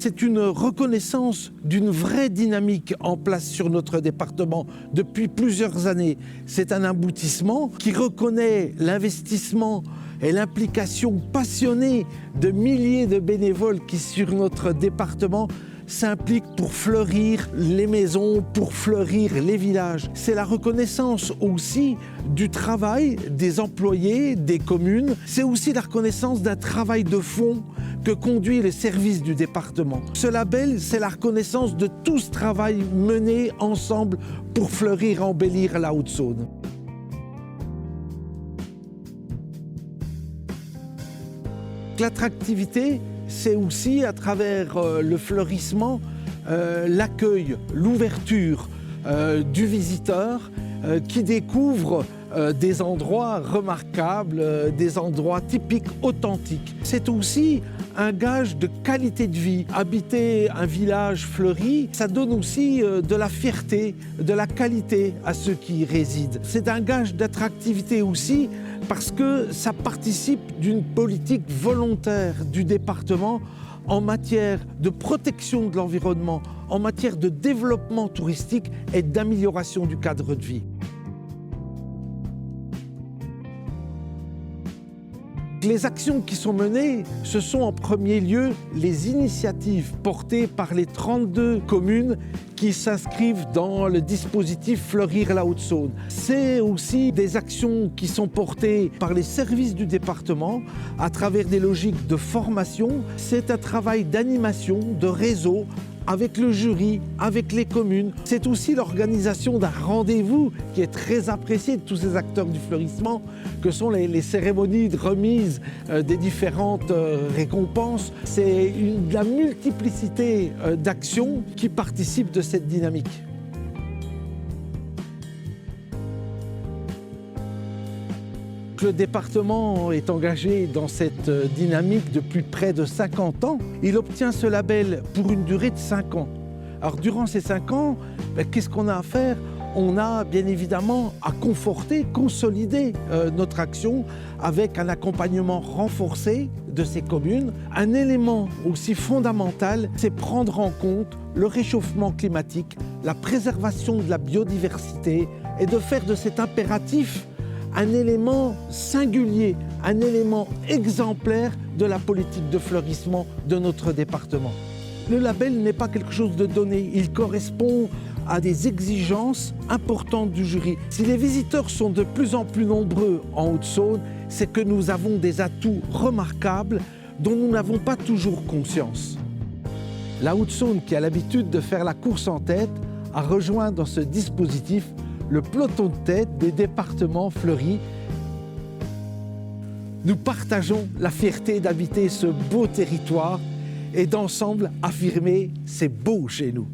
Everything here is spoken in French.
C'est une reconnaissance d'une vraie dynamique en place sur notre département depuis plusieurs années. C'est un aboutissement qui reconnaît l'investissement et l'implication passionnée de milliers de bénévoles qui, sur notre département, s'impliquent pour fleurir les maisons, pour fleurir les villages. C'est la reconnaissance aussi du travail des employés, des communes. C'est aussi la reconnaissance d'un travail de fond que conduit les services du département. Ce label, c'est la reconnaissance de tout ce travail mené ensemble pour fleurir, embellir la Haute-Saône. L'attractivité, c'est aussi à travers le fleurissement, l'accueil, l'ouverture du visiteur qui découvre des endroits remarquables, des endroits typiques, authentiques. C'est aussi un gage de qualité de vie. Habiter un village fleuri, ça donne aussi de la fierté, de la qualité à ceux qui y résident. C'est un gage d'attractivité aussi parce que ça participe d'une politique volontaire du département en matière de protection de l'environnement, en matière de développement touristique et d'amélioration du cadre de vie. Les actions qui sont menées, ce sont en premier lieu les initiatives portées par les 32 communes qui s'inscrivent dans le dispositif Fleurir la Haute-Saône. C'est aussi des actions qui sont portées par les services du département à travers des logiques de formation. C'est un travail d'animation, de réseau, avec le jury, avec les communes. C'est aussi l'organisation d'un rendez-vous qui est très apprécié de tous ces acteurs du fleurissement, que sont les cérémonies de remise des différentes récompenses. C'est la multiplicité d'actions qui participent de cette dynamique. Le département est engagé dans cette dynamique depuis près de 50 ans. Il obtient ce label pour une durée de 5 ans. Alors durant ces 5 ans, qu'est-ce qu'on a à faire? On a bien évidemment à conforter, consolider notre action avec un accompagnement renforcé de ces communes. Un élément aussi fondamental, c'est prendre en compte le réchauffement climatique, la préservation de la biodiversité et de faire de cet impératif un élément singulier, un élément exemplaire de la politique de fleurissement de notre département. Le label n'est pas quelque chose de donné, il correspond à des exigences importantes du jury. Si les visiteurs sont de plus en plus nombreux en Haute-Saône, c'est que nous avons des atouts remarquables dont nous n'avons pas toujours conscience. La Haute-Saône, qui a l'habitude de faire la course en tête, a rejoint dans ce dispositif le peloton de tête des départements fleuris. Nous partageons la fierté d'habiter ce beau territoire et d'ensemble affirmer c'est beau chez nous.